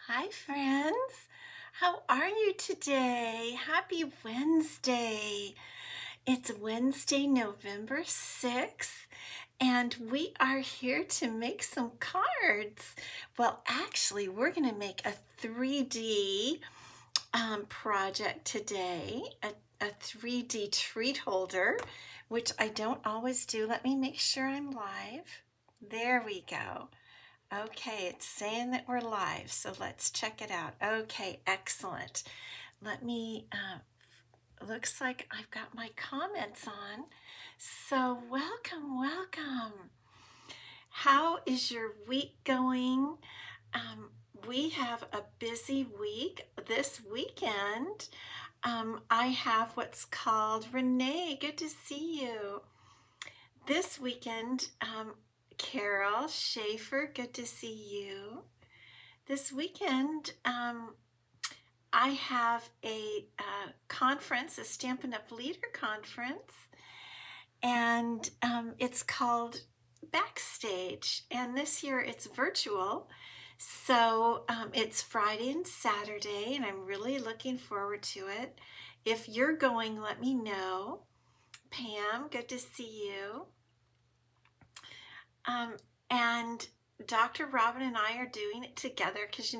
Hi, friends. How are you today? Happy Wednesday. It's Wednesday, November 6th, and we are here to make some cards. Well, actually, we're going to make a 3D project today, a 3D treat holder, which I don't always do. Let me make sure I'm live. There we go. Okay, it's saying that we're live, so let's check it out. Okay, excellent. Let me, looks like I've got my comments on. So welcome, welcome. How is your week going? Um, we have a busy week this weekend. I have what's called Renee. Good to see you. This weekend, Carol Schaefer, good to see you. This weekend, I have a conference, a Stampin' Up! Leader conference, and it's called Backstage. And this year it's virtual, so it's Friday and Saturday, and I'm really looking forward to it. If you're going, let me know. Pam, good to see you. And Dr. Robin and I are doing it together because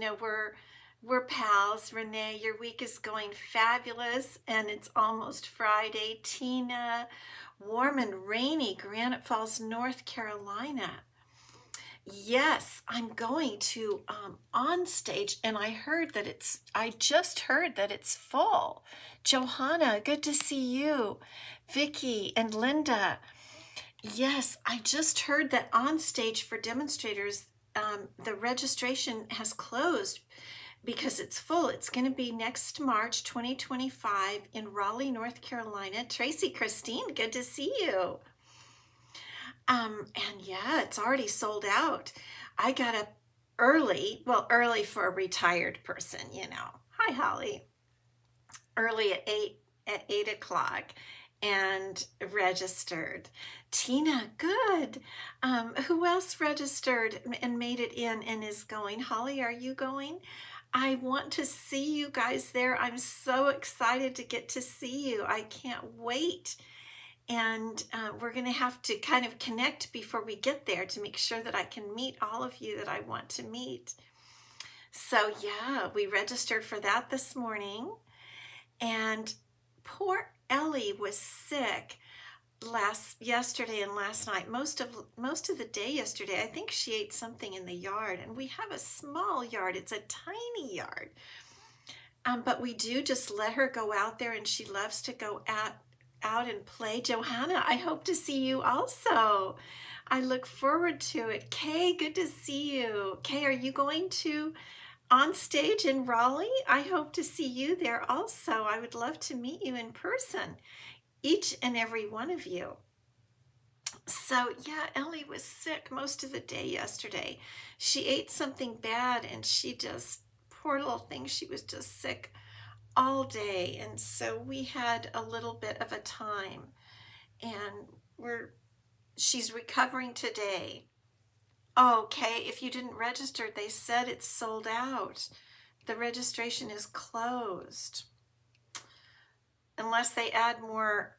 we're pals. Renee, your week is going fabulous, and it's almost Friday. Tina, warm and rainy, Granite Falls, North Carolina. Yes, I'm going to on stage, and I just heard that it's full. Johanna, good to see you. Vicky and Linda. Yes, I just heard that on stage for demonstrators, the registration has closed because it's full. It's going to be next March 2025 in Raleigh, North Carolina. Tracy Christine, good to see you. And yeah, it's already sold out. I got up early, well, early for a retired person. Hi, Holly. Early at 8 o'clock and registered. Tina, good. Who else registered and made it in and is going? Holly, are you going? I want to see you guys there. I'm so excited to get to see you. I can't wait. And we're going to have to kind of connect before we get there to make sure that I can meet all of you that I want to meet. So yeah, we registered for that this morning. And poor Ellie was sick yesterday and last night. Most of the day yesterday. I think she ate something in the yard, and we have a small yard. It's a tiny yard. But we do just let her go out there, and she loves to go out and play. Johanna, I hope to see you also. I look forward to it. Kay, good to see you. Kay, are you going to on stage in Raleigh? I hope to see you there also. I would love to meet you in person, each and every one of you. So yeah, Ellie was sick most of the day yesterday. She ate something bad, and poor little thing, she was just sick all day. And so we had a little bit of a time, and she's recovering today. Okay, if you didn't register, they said it's sold out. The registration is closed unless they add more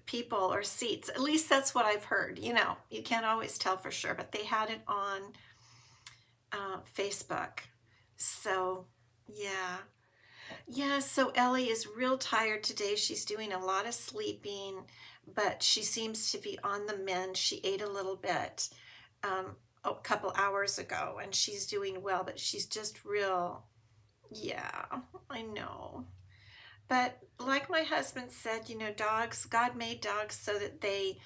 people or seats. At least that's what I've heard. You can't always tell for sure, but they had it on Facebook. So yeah, so Ellie is real tired today. She's doing a lot of sleeping, but she seems to be on the mend. She ate a little bit a couple hours ago, and she's doing well, but she's just yeah, I know. But like my husband said, dogs, God made dogs so that they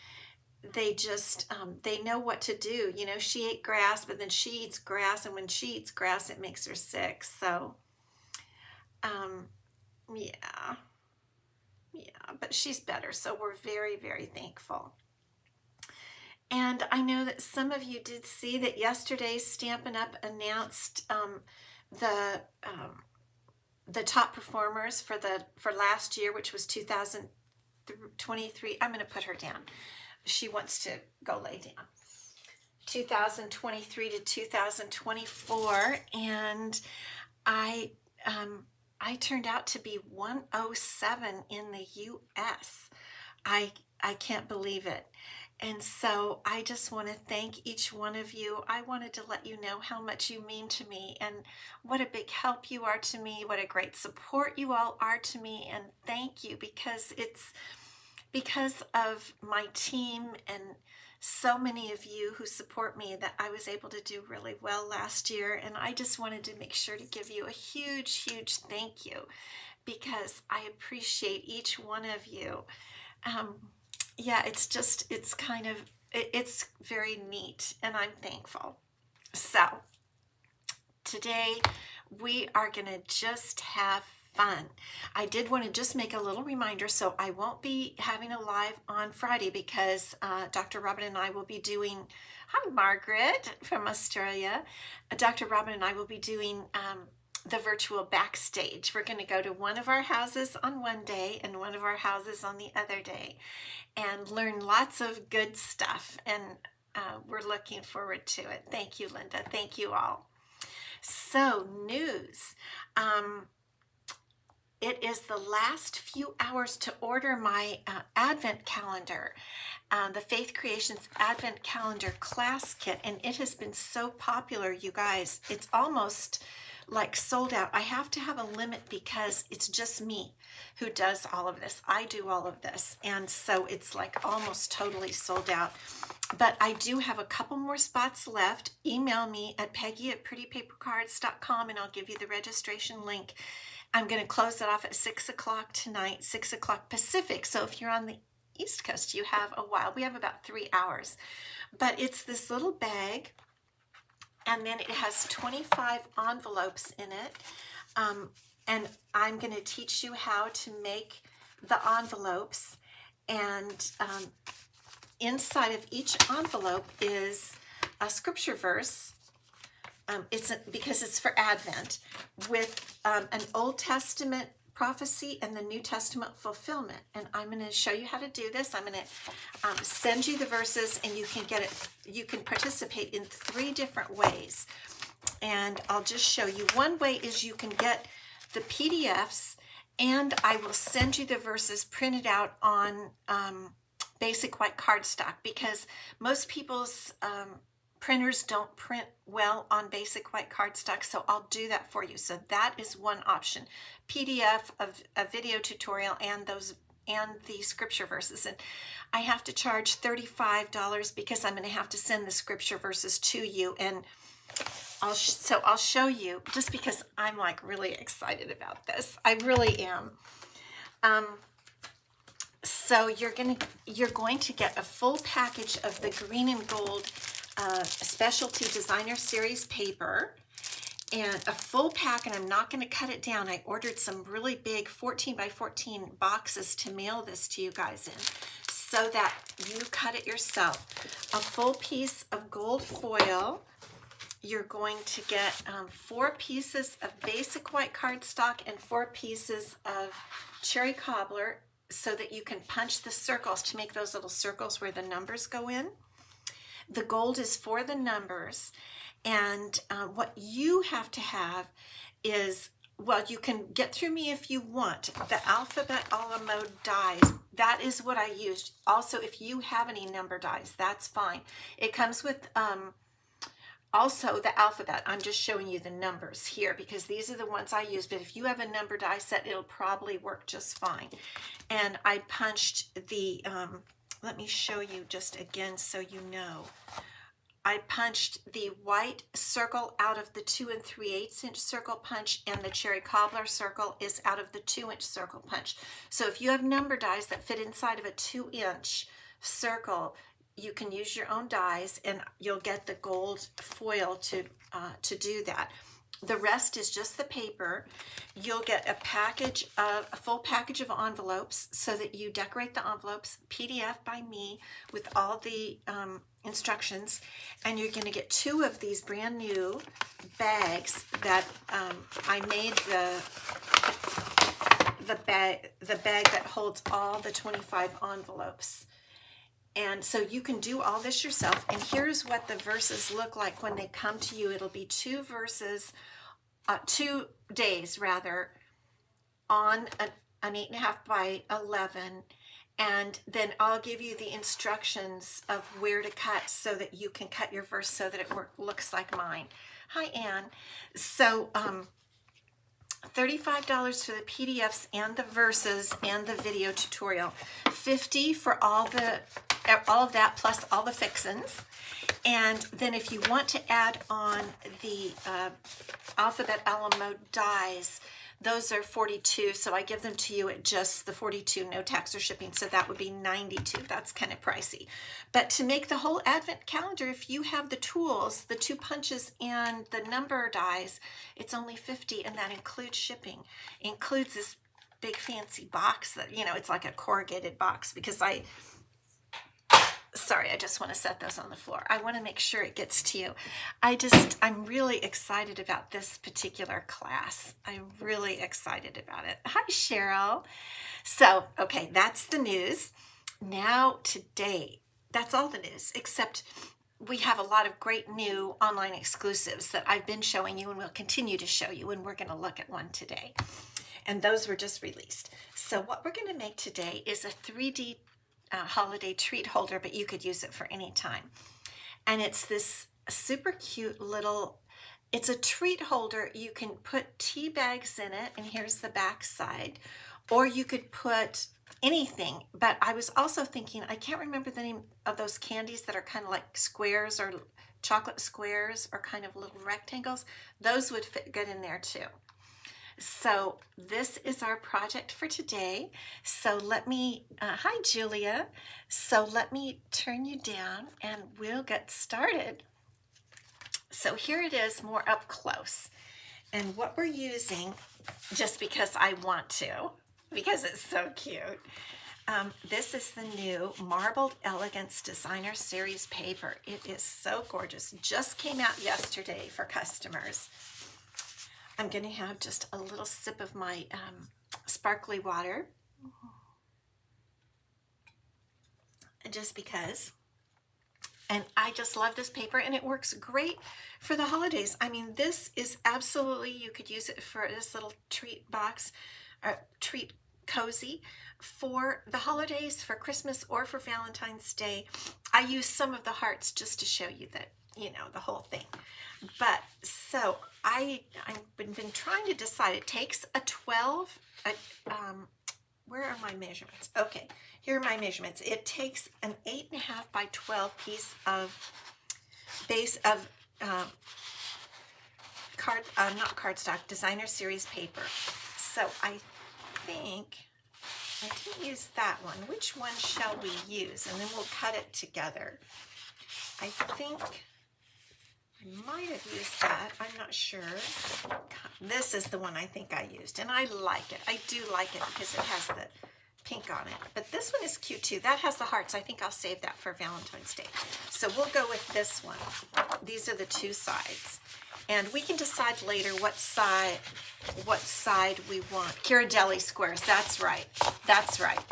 just they know what to do. She ate grass, but then she eats grass, and when she eats grass, it makes her sick. So um, yeah, but she's better, so we're very, very thankful. And I know that some of you did see that yesterday Stampin' Up! Announced the the top performers for last year, which was 2023. I'm going to put her down. She wants to go lay down. 2023 to 2024, and I I turned out to be 107 in the US. I can't believe it. And so I just want to thank each one of you. I wanted to let you know how much you mean to me and what a big help you are to me, what a great support you all are to me. And thank you, because it's because of my team and so many of you who support me that I was able to do really well last year. And I just wanted to make sure to give you a huge, huge thank you, because I appreciate each one of you. Um, yeah, it's very neat, and I'm thankful. So today we are going to just have fun. I did want to just make a little reminder, so I won't be having a live on Friday because Dr. Robin and I will be doing, hi Margaret from Australia, Dr. Robin and I will be doing the virtual backstage. We're going to go to one of our houses on one day and one of our houses on the other day and learn lots of good stuff, and we're looking forward to it. Thank you, Linda. Thank you all. So, news. It is the last few hours to order my Advent calendar, the Faith Creations Advent Calendar Class Kit, and it has been so popular, you guys. It's almost like sold out. I have to have a limit because it's just me who does all of this. I do all of this, and so it's like almost totally sold out. But I do have a couple more spots left. Email me at peggy@prettypapercards.com and I'll give you the registration link. I'm going to close it off at 6 o'clock tonight, 6 o'clock Pacific. So if you're on the East Coast, you have a while. We have about 3 hours. But it's this little bag, and then it has 25 envelopes in it. And I'm going to teach you how to make the envelopes. And inside of each envelope is a scripture verse. Because it's for Advent, with an Old Testament prophecy and the New Testament fulfillment. And I'm going to show you how to do this. I'm going to send you the verses, and you can get it. You can participate in 3 different ways. And I'll just show you. One way is you can get the PDFs, and I will send you the verses printed out on basic white cardstock, because most people's printers don't print well on basic white cardstock, so I'll do that for you. So that is one option: PDF of a video tutorial and the scripture verses. And I have to charge $35 because I'm going to have to send the scripture verses to you. And I'll show you, just because I'm like really excited about this. I really am. So you're going to get a full package of the green and gold specialty designer series paper, and a full pack, and I'm not going to cut it down. I ordered some really big 14 by 14 boxes to mail this to you guys in, so that you cut it yourself. A full piece of gold foil. You're going to get 4 pieces of basic white cardstock and 4 pieces of cherry cobbler, so that you can punch the circles to make those little circles where the numbers go in. The gold is for the numbers, and what you have to have is, well, you can get through me if you want, the alphabet a la mode dies. That is what I used. Also, if you have any number dies, that's fine. It comes with also the alphabet. I'm just showing you the numbers here because these are the ones I use, but if you have a number die set, it'll probably work just fine. And I punched the let me show you just again so you know. I punched the white circle out of the 2 3/8 inch circle punch, and the cherry cobbler circle is out of the 2-inch circle punch. So if you have number dies that fit inside of a 2-inch circle, you can use your own dies, and you'll get the gold foil to do that. The rest is just the paper. You'll get a full package of envelopes, so that you decorate the envelopes, PDF by me with all the instructions, and you're going to get 2 of these brand new bags that I made the bag that holds all the 25 envelopes. And so you can do all this yourself. And here's what the verses look like when they come to you. It'll be 2 verses, 2 days rather, on an 8.5 by 11. And then I'll give you the instructions of where to cut so that you can cut your verse so that it looks like mine. Hi, Anne. So $35 for the PDFs and the verses and the video tutorial. $50 for all of that plus all the fixins. And then if you want to add on the Alphabet Alamo dies, those are $42, so I give them to you at just the $42, no tax or shipping, so that would be $92. That's kind of pricey. But to make the whole advent calendar, if you have the tools, the 2 punches and the number dies, it's only $50, and that includes shipping. It includes this big fancy box that, you know, it's like a corrugated box, because sorry, I just want to set those on the floor. I want to make sure it gets to you. I'm really excited about this particular class. I'm really excited about it. Hi, Cheryl. So, okay, that's the news. Now, today, that's all the news, except we have a lot of great new online exclusives that I've been showing you and will continue to show you, and we're going to look at one today. And those were just released. So what we're going to make today is a 3D holiday treat holder, but you could use it for any time. And it's this super cute little, it's a treat holder. You can put tea bags in it, and here's the back side, or you could put anything. But I was also thinking, I can't remember the name of those candies that are kind of like squares, or chocolate squares, or kind of little rectangles. Those would fit good in there too. So this is our project for today. So let me, hi Julia. So let me turn you down and we'll get started. So here it is more up close. And what we're using, just because I want to, because it's so cute, this is the new Marbled Elegance Designer Series paper. It is so gorgeous. Just came out yesterday for customers. I'm going to have just a little sip of my sparkly water, just because. And I just love this paper, and it works great for the holidays. I mean, this is absolutely, you could use it for this little treat box, treat cozy for the holidays, for Christmas, or for Valentine's Day. I use some of the hearts just to show you that, you know, the whole thing. But so I've been trying to decide. It takes a 12, where are my measurements? Okay, here are my measurements. It takes an 8.5 by 12 piece of base of not cardstock, designer series paper. So I think I didn't use that one. Which one shall we use? And then we'll cut it together. I think I might have used that. I'm not sure. This is the one I think I used, and I like it. I do like it because it has the pink on it. But this one is cute too. That has the hearts. I think I'll save that for Valentine's Day. So we'll go with this one. These are the 2 sides. And we can decide later what side we want. Ghirardelli squares. That's right. That's right.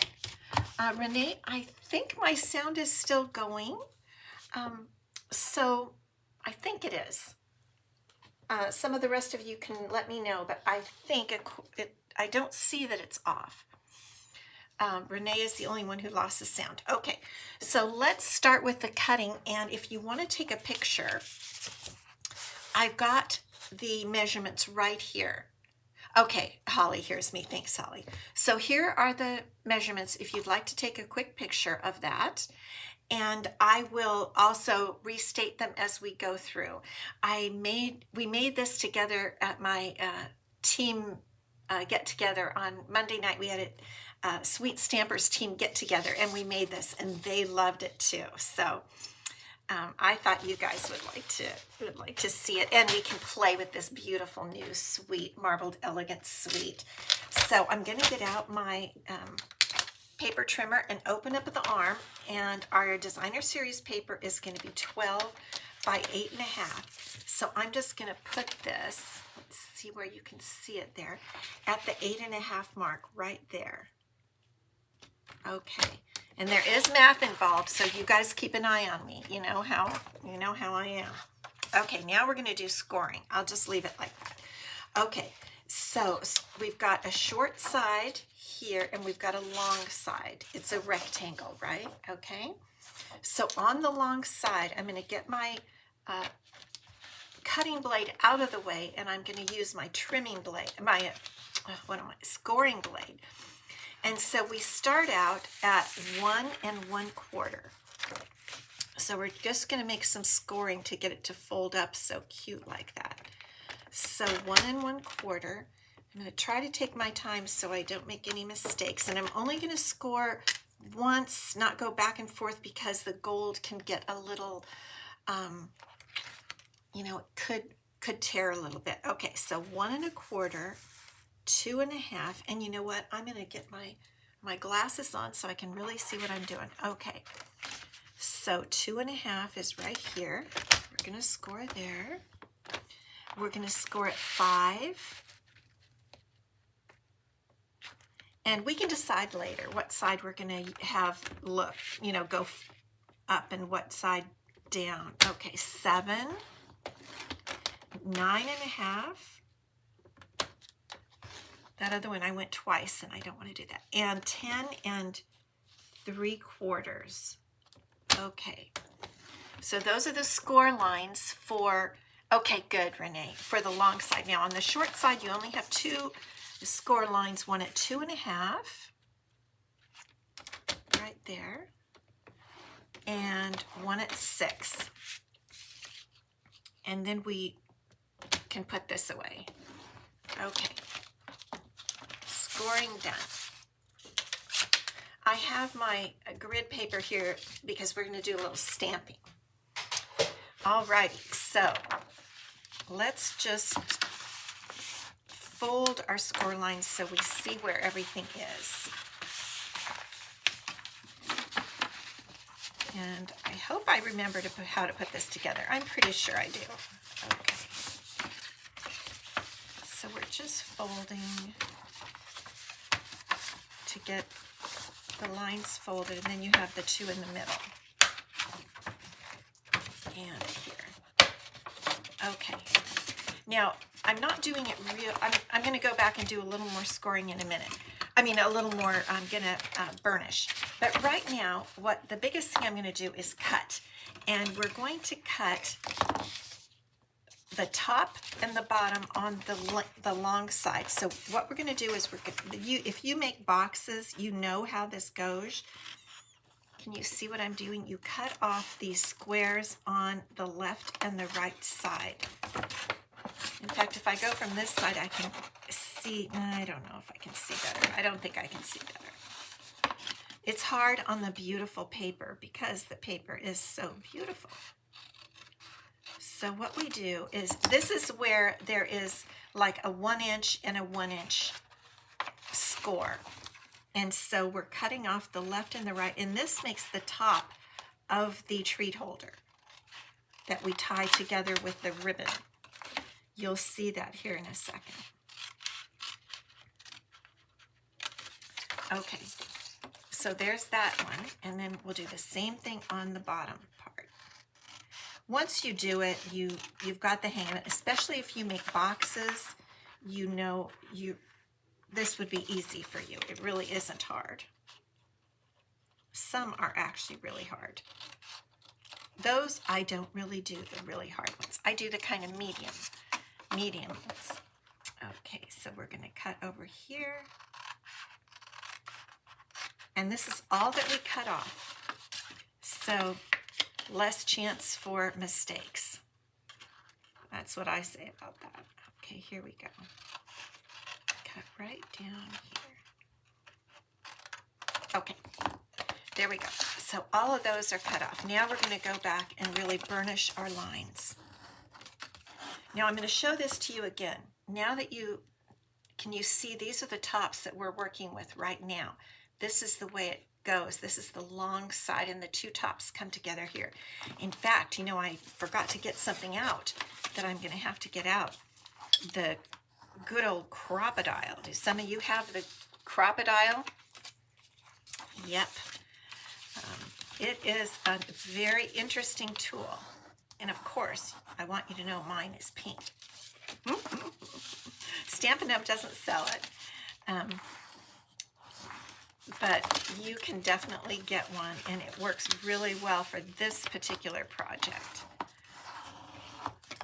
Renee, I think my sound is still going. So I think it is. Some of the rest of you can let me know, but I think I don't see that it's off. Renee is the only one who lost the sound. Okay, so let's start with the cutting. And if you want to take a picture, I've got the measurements right here. Okay, Holly, here's me. Thanks, Holly. So here are the measurements if you'd like to take a quick picture of that. And I will also restate them as we go through. We made this together at my team get together on Monday night. We had a Sweet Stampers team get together, and we made this, and they loved it too. So I thought you guys would like to see it, and we can play with this beautiful new sweet Marbled Elegance suite. So I'm going to get out my paper trimmer and open up the arm, and our designer series paper is going to be 12 by 8.5. So I'm just going to put this, let's see where you can see it there, at the 8.5 mark right there. Okay, And there is math involved, so you guys keep an eye on me. You know how I am. Okay, now we're going to do scoring. I'll just leave it like that. Okay, so we've got a short side here and we've got a long side. It's a rectangle, right? Okay. So on the long side, I'm going to get my cutting blade out of the way, and I'm going to use my trimming blade, my scoring blade. And so we start out at 1 1/4. So we're just going to make some scoring to get it to fold up so cute like that. So 1 1/4. I'm going to try to take my time so I don't make any mistakes. And I'm only going to score once, not go back and forth, because the gold can get a little, it could tear a little bit. Okay, so 1 1/4, 2 1/2, and you know what? I'm going to get my glasses on so I can really see what I'm doing. Okay, so 2 1/2 is right here. We're going to score there. We're going to score at 5. And we can decide later what side we're going to have go up and what side down. Okay, 7, 9 1/2. That other one I went twice and I don't want to do that. And 10 3/4. Okay, so those are the score lines for, okay, good, Renee, for the long side. Now on the short side, you only have 2 score lines, one at 2 1/2, right there, and one at 6. And then we can put this away. Okay, scoring done. I have my grid paper here because we're going to do a little stamping. Alrighty, so let's just fold our score lines so we see where everything is. And I hope I remember how to put this together. I'm pretty sure I do. Okay. So we're just folding to get the lines folded, and then you have the 2 in the middle. And here. Okay. Now, I'm not doing it real. I'm going to go back and do a little more scoring in a minute. I mean, a little more, I'm going to burnish. But right now, the biggest thing I'm going to do is cut. And we're going to cut the top and the bottom on the long side. So what we're going to do is, if you make boxes, you know how this goes. Can you see what I'm doing? You cut off these squares on the left and the right side. In fact, if I go from this side, I can see, I don't know if I can see better. I don't think I can see better. It's hard on the beautiful paper because the paper is so beautiful. So what we do is, this is where there is like a 1 inch and a 1 inch score. And so we're cutting off the left and the right, and this makes the top of the treat holder that we tie together with the ribbon. You'll see that here in a second. Okay, so there's that one, and then we'll do the same thing on the bottom part. Once you do it, you've got the hang of it, especially if you make boxes. This would be easy for you. It really isn't hard. Some are actually really hard. Those I don't really do, the really hard ones. I do the kind of medium ones. Okay, so we're going to cut over here. And this is all that we cut off. So less chance for mistakes. That's what I say about that. Okay, here we go. Cut right down here. Okay, there we go. So all of those are cut off. Now we're going to go back and really burnish our lines. Now I'm going to show this to you again. Now that can you see these are the tops that we're working with right now. This is the way it goes. This is the long side, and the 2 tops come together here. In fact, I forgot to get something out that I'm going to have to get out. The good old crocodile. Do some of you have the crocodile? Yep. It is a very interesting tool. And of course, I want you to know mine is pink. Stampin' Up! Doesn't sell it. But you can definitely get one, and it works really well for this particular project.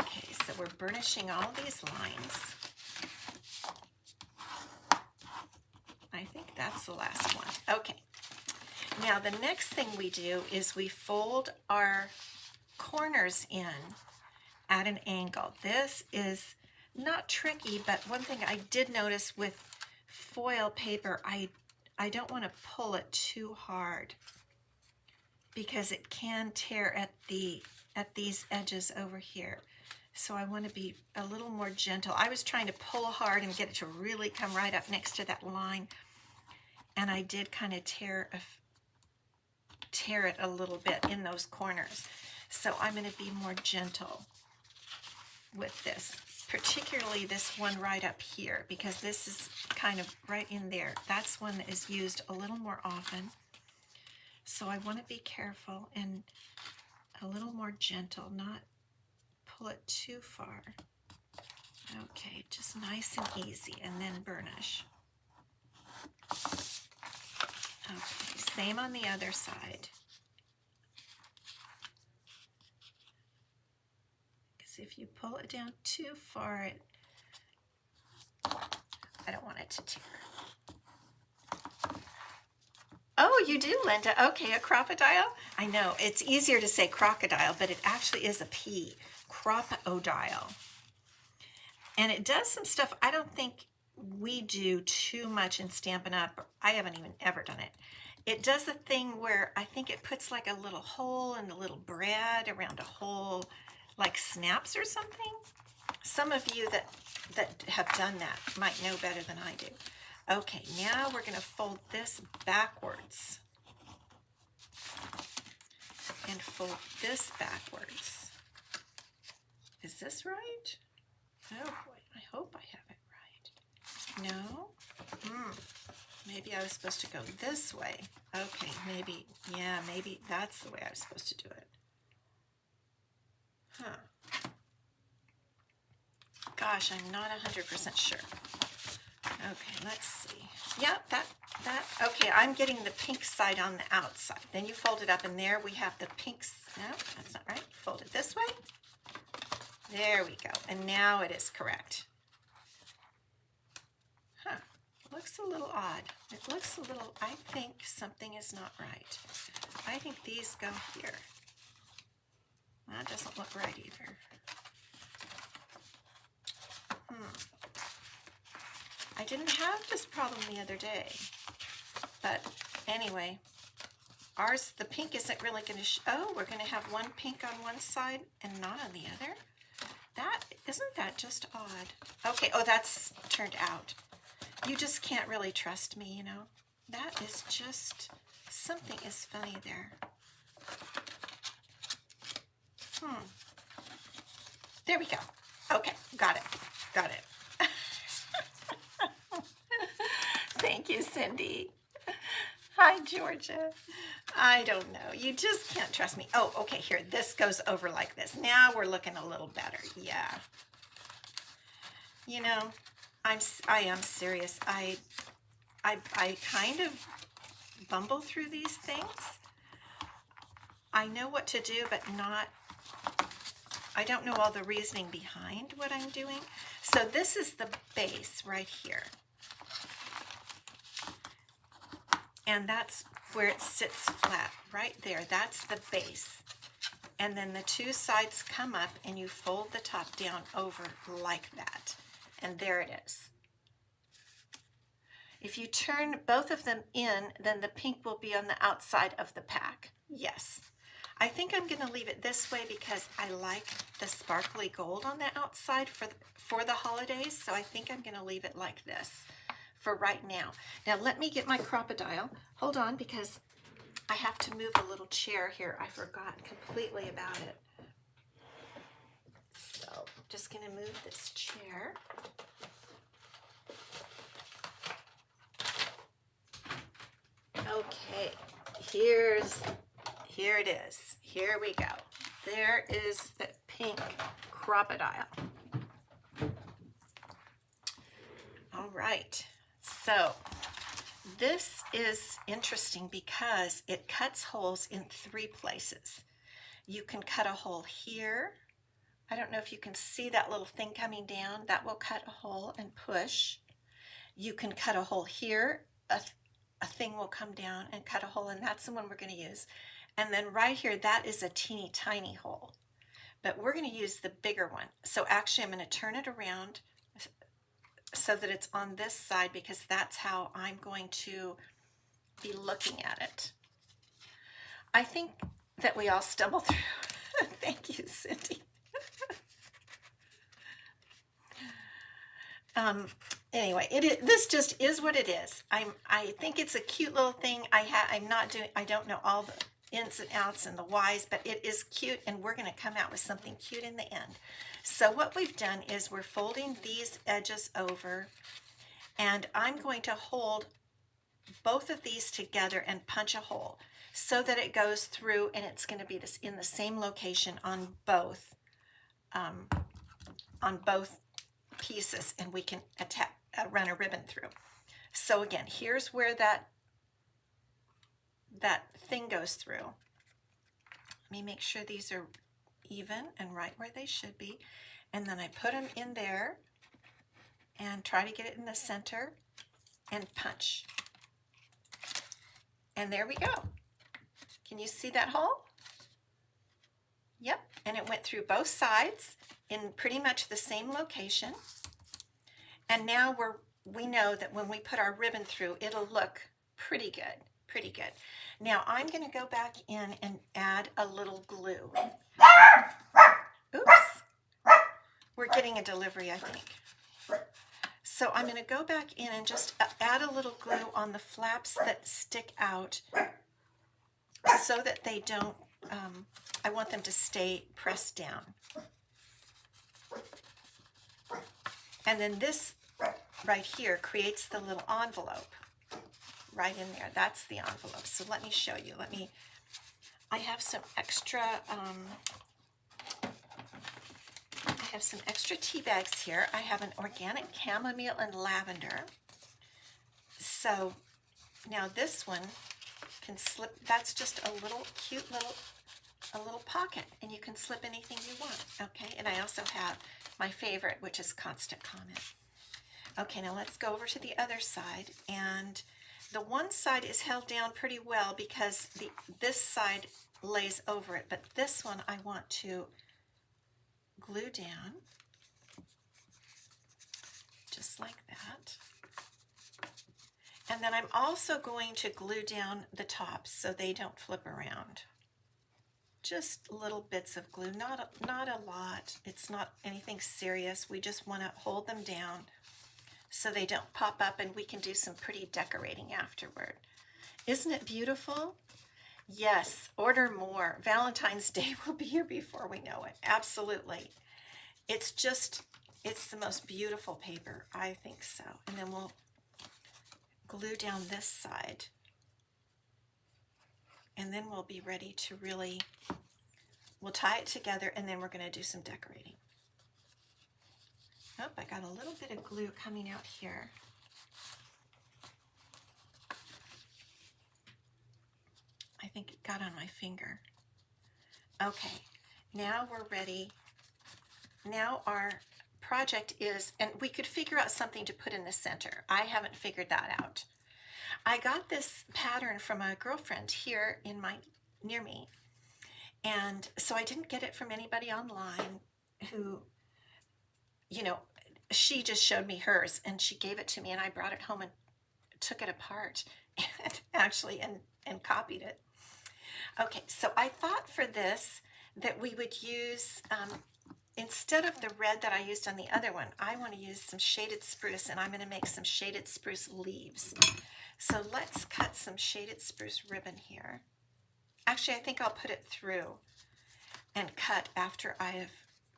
Okay, so we're burnishing all these lines. I think that's the last one. Okay, now the next thing we do is we fold our corners in at an angle. This is not tricky, but one thing I did notice with foil paper, I don't want to pull it too hard because it can tear at these edges over here. So I want to be a little more gentle. I was trying to pull hard and get it to really come right up next to that line, and I did kind of tear it a little bit in those corners. So I'm going to be more gentle with this, particularly this one right up here, because this is kind of right in there. That's one that is used a little more often. So I want to be careful and a little more gentle, not pull it too far. Okay, just nice and easy, and then burnish. Okay, same on the other side. Because if you pull it down too far, I don't want it to tear. Oh, you do, Linda. Okay, a crocodile? I know, it's easier to say crocodile, but it actually is a P. Crocodile. And it does some stuff I don't think we do too much in Stampin' Up! I haven't even ever done it. It does a thing where I think it puts like a little hole in the little brad around a hole, like snaps or something. Some of you that have done that might know better than I do. Okay, now we're going to fold this backwards and fold this backwards. Is this right? Oh boy, I hope I have it right. No? Maybe I was supposed to go this way. Okay, maybe that's the way I was supposed to do it. Huh. Gosh, I'm not 100% sure. Okay, let's see. Yeah, that, okay, I'm getting the pink side on the outside. Then you fold it up, and there we have the pinks. No, that's not right. Fold it this way. There we go. And now it is correct. Huh. Looks a little odd. It looks a little, I think something is not right. I think these go here. That doesn't look right either. I didn't have this problem the other day, but anyway, ours, the pink isn't really going to, oh, we're going to have one pink on one side and not on the other? Isn't that just odd? Okay, oh, that's turned out. You just can't really trust me, you know? That is just, something is funny there. There we go. Okay, got it. Got it. Thank you, Cindy. Hi, Georgia. I don't know. You just can't trust me. Oh, okay, here. This goes over like this. Now we're looking a little better. Yeah. You know, I am serious. I kind of bumble through these things. I know what to do, but I don't know all the reasoning behind what I'm doing. So this is the base right here. And that's where it sits flat, right there. That's the base. And then the two sides come up and you fold the top down over like that. And there it is. If you turn both of them in, then the pink will be on the outside of the pack. Yes. I think I'm going to leave it this way because I like the sparkly gold on the outside for the holidays. So I think I'm going to leave it like this for right now. Now let me get my crocodile. Hold on, because I have to move a little chair here. I forgot completely about it. So I'm just going to move this chair. Okay, here it is. Here we go. There is the pink crocodile. All right, so this is interesting because it cuts holes in 3 places. You can cut a hole here. I don't know if you can see that little thing coming down. That will cut a hole and push. You can cut a hole here. A thing will come down and cut a hole, and that's the one we're going to use. And then right here, that is a teeny tiny hole. But we're going to use the bigger one. So actually, I'm going to turn it around so that it's on this side, because that's how I'm going to be looking at it. I think that we all stumble through. Thank you, Cindy. Anyway, this just is what it is. I think it's a cute little thing. I don't know all the ins and outs and the whys, but it is cute, and we're going to come out with something cute in the end. So what we've done is we're folding these edges over, and I'm going to hold both of these together and punch a hole so that it goes through, and it's going to be this in the same location on both pieces, and we can run a ribbon through. So again, here's where that thing goes through. Let me make sure these are even and right where they should be, and then I put them in there and try to get it in the center and punch, and there we go. Can you see that hole? Yep, and it went through both sides in pretty much the same location. And now we know that when we put our ribbon through, it'll look pretty good, pretty good. Now I'm going to go back in and add a little glue. Oops, we're getting a delivery, I think. So I'm going to go back in and just add a little glue on the flaps that stick out so that they don't, I want them to stay pressed down. And then this right here creates the little envelope right in there. That's the envelope. So let me show you. I have some extra, tea bags here. I have an organic chamomile and lavender. So now this one can slip. That's just a little cute little pocket, and you can slip anything you want. Okay, and I also have my favorite, which is Constant Comment. Okay, now let's go over to the other side, and the one side is held down pretty well because this side lays over it, but this one I want to glue down just like that. And then I'm also going to glue down the tops so they don't flip around. Just little bits of glue, not a lot. It's not anything serious. We just want to hold them down so they don't pop up, and we can do some pretty decorating afterward. Isn't it beautiful? Yes, order more. Valentine's Day will be here before we know it. Absolutely. It's the most beautiful paper. I think so. And then we'll glue down this side. And then we'll be ready to we'll tie it together, and then we're going to do some decorating. Oh, I got a little bit of glue coming out here. I think it got on my finger. Okay, now we're ready. Now our project is, and we could figure out something to put in the center. I haven't figured that out. I got this pattern from a girlfriend here near me, and so I didn't get it from anybody online who, she just showed me hers, and she gave it to me, and I brought it home and took it apart and copied it. Okay, so I thought for this that we would use, instead of the red that I used on the other one, I want to use some shaded spruce, and I'm going to make some shaded spruce leaves. So let's cut some shaded spruce ribbon here. Actually, I think I'll put it through and cut after I have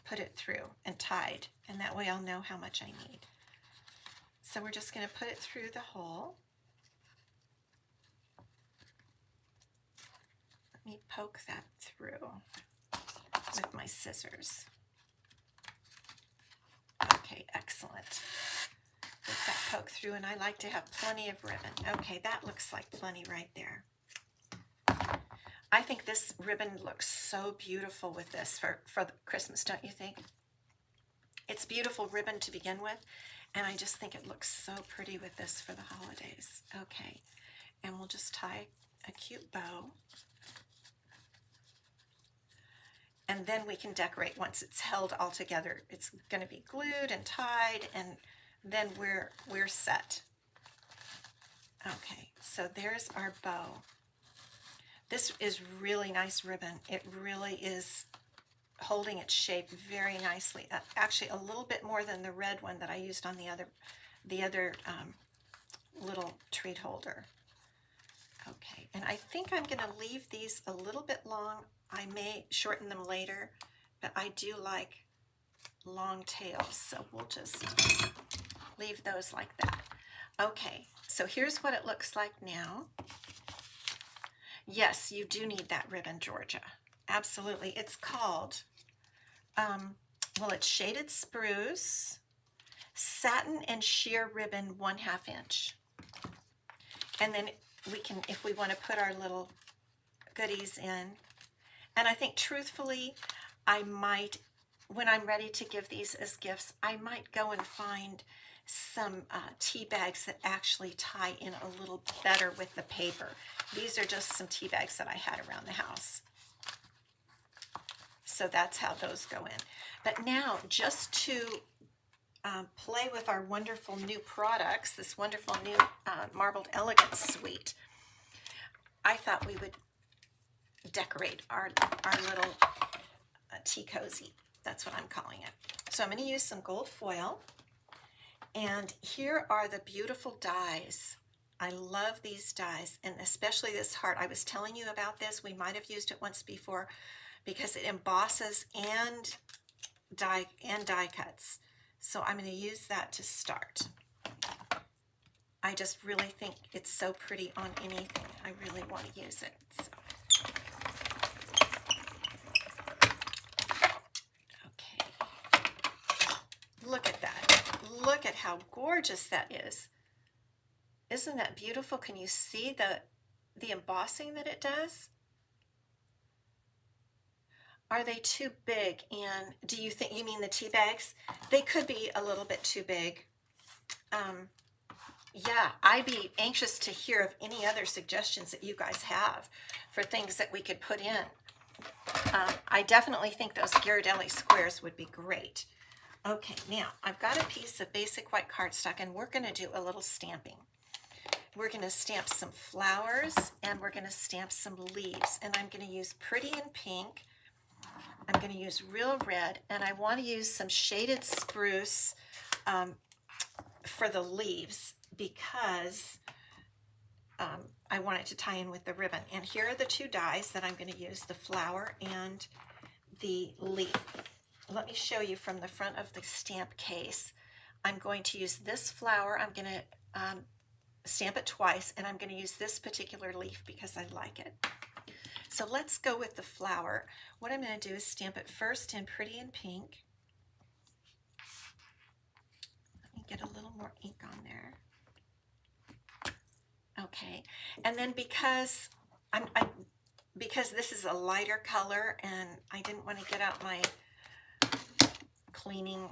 put it through and tied, and that way I'll know how much I need. So we're just going to put it through the hole. Let me poke that through with my scissors. Okay, excellent. Get that poke through, and I like to have plenty of ribbon. Okay, that looks like plenty right there. I think this ribbon looks so beautiful with this for Christmas, don't you think? It's beautiful ribbon to begin with, and I just think it looks so pretty with this for the holidays. Okay, and we'll just tie a cute bow. And then we can decorate once it's held all together. It's going to be glued and tied, and then we're set. Okay, so there's our bow. This is really nice ribbon. It really is holding its shape very nicely. Actually, a little bit more than the red one that I used on the other little treat holder. Okay, and I think I'm going to leave these a little bit long. I may shorten them later, but I do like long tails, so we'll just leave those like that. Okay, so here's what it looks like now. Yes, you do need that ribbon, Georgia. Absolutely. It's called, well, it's Shaded Spruce, Satin and Sheer Ribbon 1/2 inch. And then we can, if we want to put our little goodies in, and I think truthfully, I might, when I'm ready to give these as gifts, I might go and find some tea bags that actually tie in a little better with the paper. These are just some tea bags that I had around the house. So that's how those go in. But now, just to play with our wonderful new products, this wonderful new Marbled Elegance suite, I thought we would decorate our little tea cozy. That's what I'm calling it. So I'm going to use some gold foil. And here are the beautiful dies. I love these dies, and especially this heart. I was telling you about this. We might have used it once before because it embosses and die cuts. So I'm going to use that to start. I just really think it's so pretty on anything. I really want to use it. So. Okay. Look at that. Look at how gorgeous that is. Isn't that beautiful? Can you see the embossing that it does? Are they too big? And do you think, you mean the tea bags? They could be a little bit too big. Yeah, I'd be anxious to hear of any other suggestions that you guys have for things that we could put in. I definitely think those Ghirardelli squares would be great. Okay, now I've got a piece of basic white cardstock, and we're going to do a little stamping. We're going to stamp some flowers, and we're going to stamp some leaves, and I'm going to use Pretty in Pink. I'm going to use Real Red, and I want to use some Shaded Spruce for the leaves because I want it to tie in with the ribbon. And here are the two dies that I'm going to use, the flower and the leaf. Let me show you from the front of the stamp case. I'm going to use this flower. I'm going to stamp it twice, and I'm going to use this particular leaf because I like it. So let's go with the flower. What I'm going to do is stamp it first in Pretty in Pink. Let me get a little more ink on there. Okay, and then because because this is a lighter color and I didn't want to get out my cleaning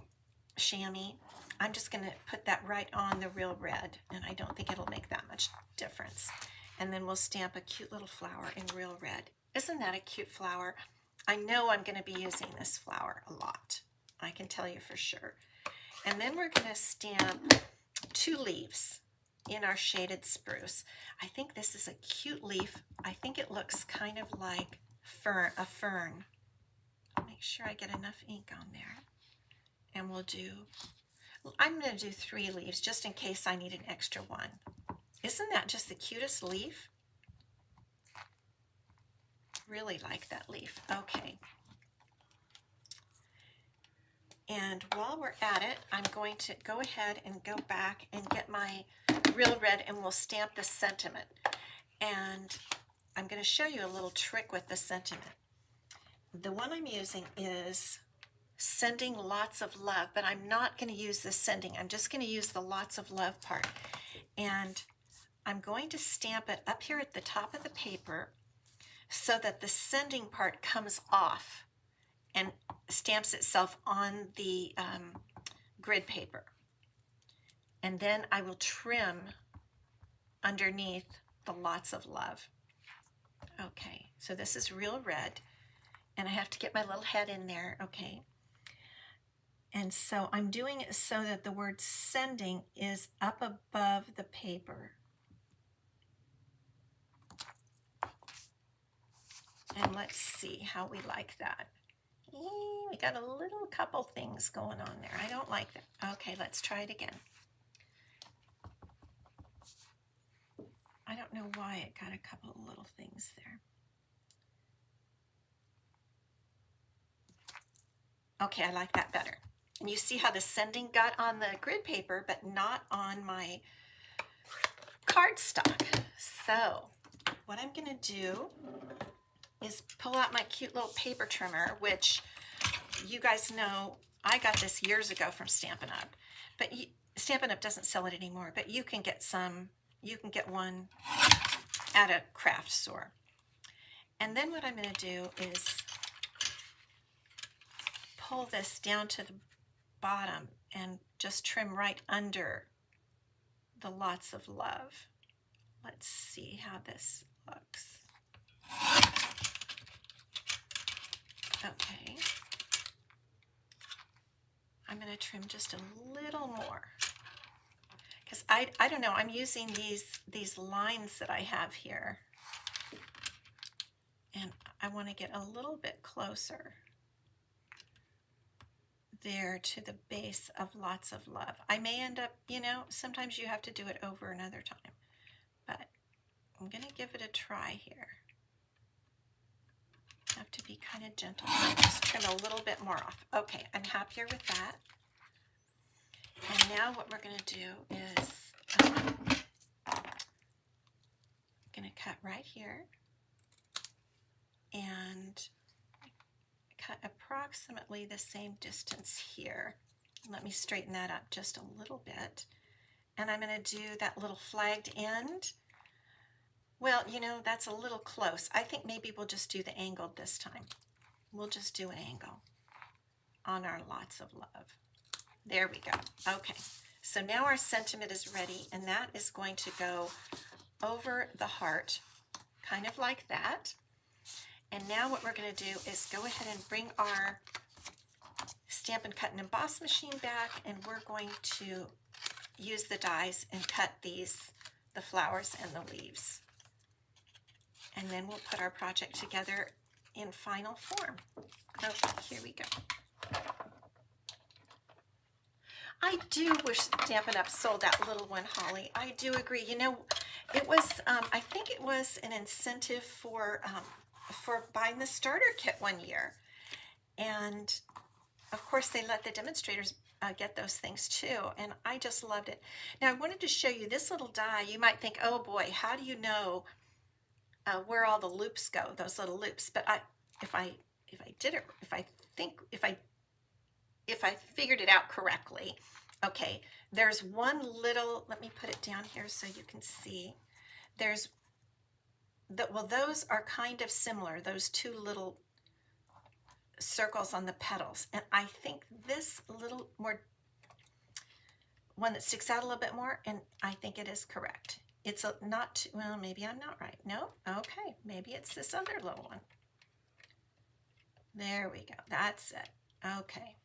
chamois, I'm just going to put that right on the Real Red, and I don't think it'll make that much difference. And then we'll stamp a cute little flower in Real Red. Isn't that a cute flower? I know I'm going to be using this flower a lot. I can tell you for sure. And then we're going to stamp two leaves in our Shaded Spruce. I think this is a cute leaf. I think it looks kind of like a fern. Make sure I get enough ink on there. And I'm going to do 3 leaves just in case I need an extra one. Isn't that just the cutest leaf? Really like that leaf. Okay. And while we're at it, I'm going to go ahead and go back and get my Real Red, and we'll stamp the sentiment. And I'm going to show you a little trick with the sentiment. The one I'm using is sending lots of love, but I'm not going to use the sending. I'm just going to use the lots of love part. And I'm going to stamp it up here at the top of the paper so that the sending part comes off and stamps itself on the grid paper. And then I will trim underneath the lots of love. Okay, so this is real red, and I have to get my little head in there, okay? And so I'm doing it so that the word sending is up above the paper. And let's see how we like that. We got a little couple things going on there. I don't like that. Okay, let's try it again. I don't know why it got a couple of little things there. Okay, I like that better. And you see how the sending got on the grid paper, but not on my cardstock. So what I'm going to do is pull out my cute little paper trimmer, which you guys know I got this years ago from Stampin' Up. But Stampin' Up doesn't sell it anymore, but you can get some. You can get one at a craft store. And then what I'm going to do is pull this down to the bottom and just trim right under the lots of love. Let's see how this looks. Okay. I'm going to trim just a little more. Because I don't know, I'm using these lines that I have here. And I want to get a little bit closer there to the base of lots of love. I may end up, you know, sometimes you have to do it over another time. But I'm going to give it a try here. Have to be kind of gentle. Just trim a little bit more off. Okay, I'm happier with that. And now what we're going to do is going to cut right here and cut approximately the same distance here. Let me straighten that up just a little bit. And I'm going to do that little flagged end. Well, you know, that's a little close. I think maybe we'll just do the angled this time. We'll just do an angle on our lots of love. There we go. Okay, so now our sentiment is ready, and that is going to go over the heart, kind of like that. And now what we're going to do is go ahead and bring our Stampin' Cut and Emboss machine back, and we're going to use the dies and cut the flowers and the leaves. And then we'll put our project together in final form. Okay, here we go. I do wish Stampin' Up sold that little one, Holly. I do agree. You know, it was, I think it was an incentive for buying the starter kit one year. And of course they let the demonstrators get those things too. And I just loved it. Now I wanted to show you this little die. You might think, oh boy, how do you know where all the loops go, those little loops? But if I figured it out correctly, okay, there's one little, let me put it down here so you can see. There's, well, those are kind of similar, those two little circles on the petals. And I think this little more, one that sticks out a little bit more, and I think it is correct. It's not, well, maybe I'm not right. No, okay, maybe it's this other little one. There we go, that's it. Okay.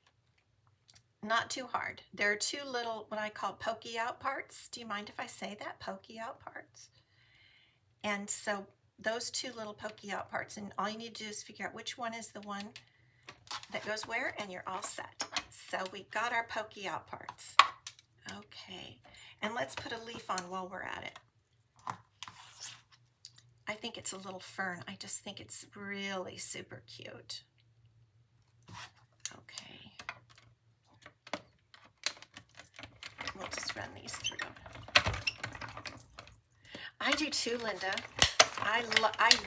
Not too hard. There are two little, what I call pokey out parts. Do you mind if I say that? Pokey out parts. And so those two little pokey out parts, and all you need to do is figure out which one is the one that goes where, and you're all set. So we got our pokey out parts. Okay, and let's put a leaf on while we're at it. I think it's a little fern. I just think it's really super cute. Okay. We'll just run these through. I do too, Linda. I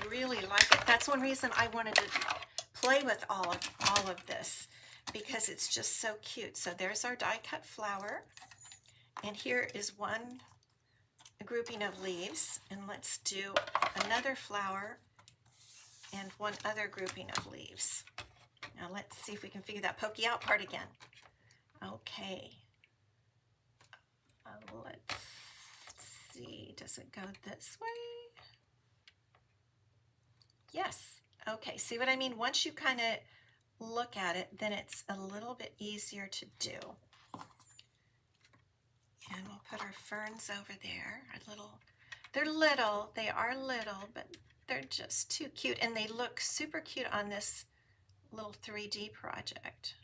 really like it. That's one reason I wanted to play with all of this, because it's just so cute. So there's our die cut flower, and here is one grouping of leaves, and let's do another flower and one other grouping of leaves. Now let's see if we can figure that pokey out part again. Okay. Let's see, does it go this way? Yes. Okay, see what I mean? Once you kind of look at it, then it's a little bit easier to do. And we'll put our ferns over there. They're little, they are little, but they're just too cute, and they look super cute on this little 3D project.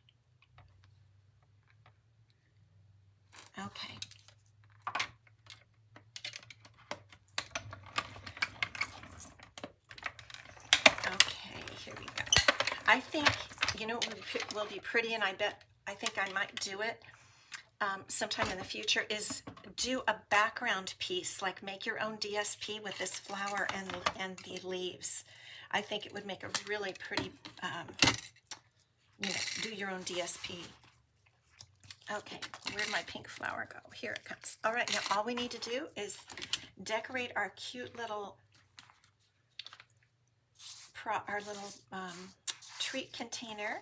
Okay. Okay, here we go. I think, you know, will be pretty, and I think I might do it sometime in the future, is do a background piece, like make your own DSP with this flower and the leaves. I think it would make a really pretty, you know, do your own DSP. Okay, where'd my pink flower go? Here it comes. All right, now all we need to do is decorate our cute little treat container.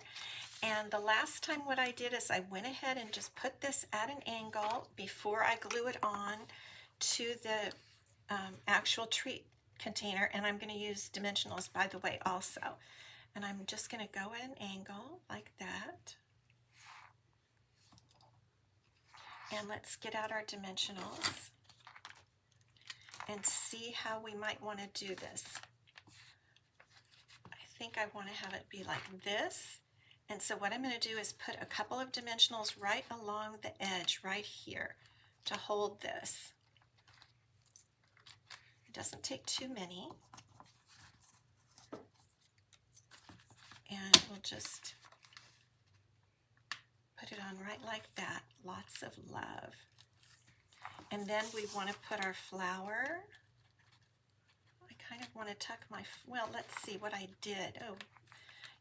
And the last time what I did is I went ahead and just put this at an angle before I glue it on to the actual treat container. And I'm going to use dimensionals, by the way, also. And I'm just going to go at an angle like that. And let's get out our dimensionals and see how we might want to do this. I think I want to have it be like this. And so what I'm going to do is put a couple of dimensionals right along the edge right here to hold this. It doesn't take too many. And we'll just put it on right like that. Lots of love. And then we want to put our flower. I kind of want to tuck my, well, let's see what I did. Oh,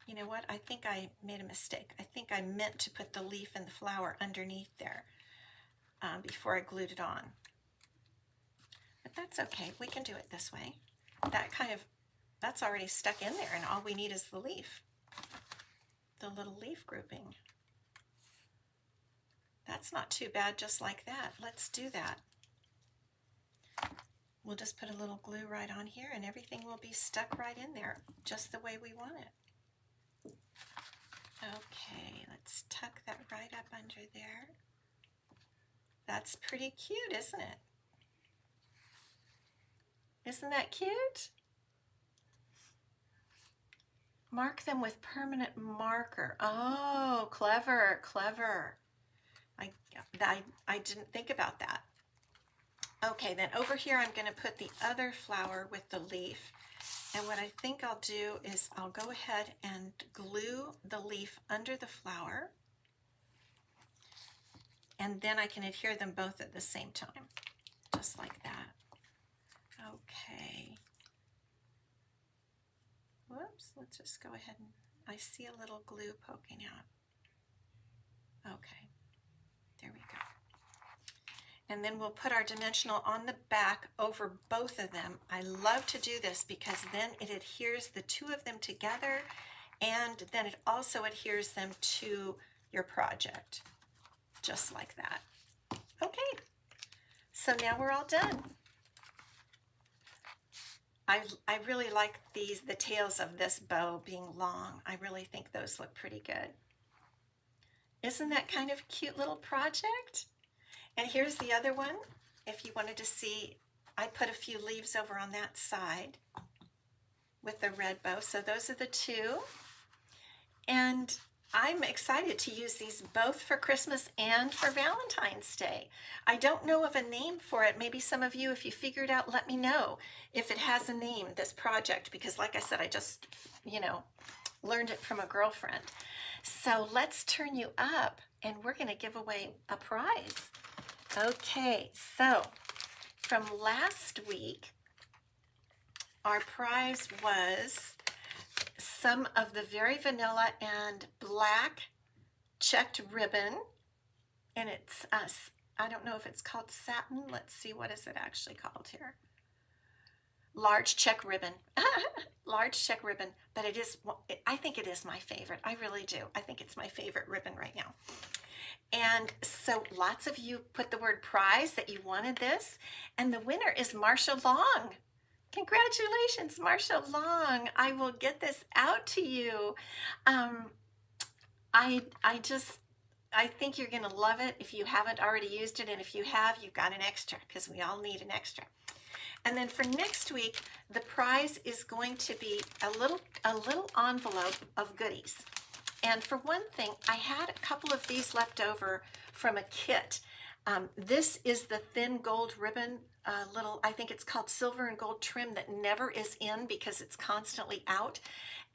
you know what? I think I made a mistake. I think I meant to put the leaf and the flower underneath there before I glued it on. But that's okay. We can do it this way. That's already stuck in there, and all we need is the leaf, the little leaf grouping. That's not too bad, just like that. Let's do that. We'll just put a little glue right on here, and everything will be stuck right in there, just the way we want it. Okay, let's tuck that right up under there. That's pretty cute, isn't it? Isn't that cute? Mark them with permanent marker. Oh, clever, clever. I didn't think about that. Okay, then over here I'm going to put the other flower with the leaf. And what I think I'll do is I'll go ahead and glue the leaf under the flower. And then I can adhere them both at the same time, just like that. Okay. Whoops, let's just go ahead and, I see a little glue poking out. Okay, there we go. And then we'll put our dimensional on the back over both of them. I love to do this because then it adheres the two of them together, and then it also adheres them to your project, just like that. Okay, so now we're all done. I really like the tails of this bow being long. I really think those look pretty good. Isn't that kind of a cute little project? And here's the other one. If you wanted to see, I put a few leaves over on that side with the red bow. So those are the two. And I'm excited to use these both for Christmas and for Valentine's Day. I don't know of a name for it. Maybe some of you, if you figure it out, let me know if it has a name, this project, because like I said, I just, you know, learned it from a girlfriend. So let's turn you up and we're going to give away a prize. Okay, so from last week, our prize was some of the very vanilla and black checked ribbon, and it's I don't know if it's called satin. Let's see, what is it actually called here? Large check ribbon. Large check ribbon, but it is, I think it is my favorite. I really do. I think it's my favorite ribbon right now. And so lots of you put the word prize that you wanted this, and the winner is Marsha Long. Congratulations, Marsha Long. I will get this out to you. I think you're going to love it if you haven't already used it, and if you have, you've got an extra, because we all need an extra. And then for next week, the prize is going to be a little envelope of goodies. And for one thing, I had a couple of these left over from a kit. This is the thin gold ribbon, I think it's called silver and gold trim, that never is in because it's constantly out.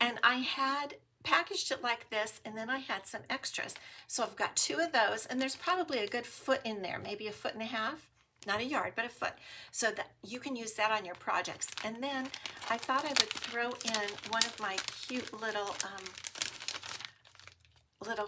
And I had packaged it like this, and then I had some extras. So I've got 2 of those, and there's probably a good foot in there, maybe a foot and a half. Not a yard, but a foot, so that you can use that on your projects. And then I thought I would throw in one of my cute little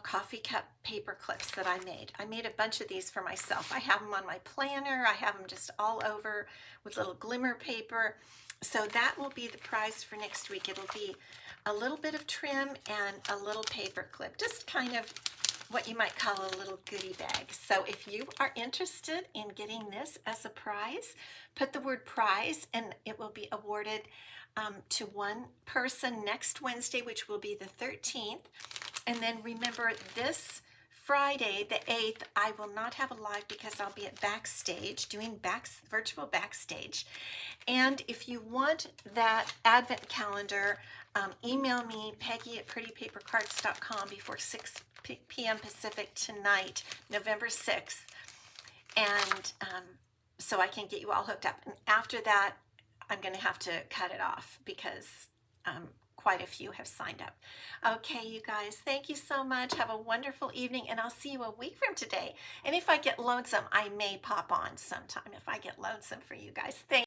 coffee cup paper clips that I made. I made a bunch of these for myself. I have them on my planner. I have them just all over with little glimmer paper. So that will be the prize for next week. It'll be a little bit of trim and a little paper clip, just kind of what you might call a little goodie bag. So if you are interested in getting this as a prize, put the word prize, and it will be awarded to one person next Wednesday, which will be the 13th. And then remember, this Friday, the 8th, I will not have a live because I'll be at Backstage doing virtual Backstage. And if you want that advent calendar, email me, Peggy at prettypapercards.com before 6 p.m. Pacific tonight, November 6th. And so I can get you all hooked up. And after that, I'm going to have to cut it off because quite a few have signed up. Okay, you guys, thank you so much. Have a wonderful evening, and I'll see you a week from today. And if I get lonesome, I may pop on sometime if I get lonesome for you guys. Thank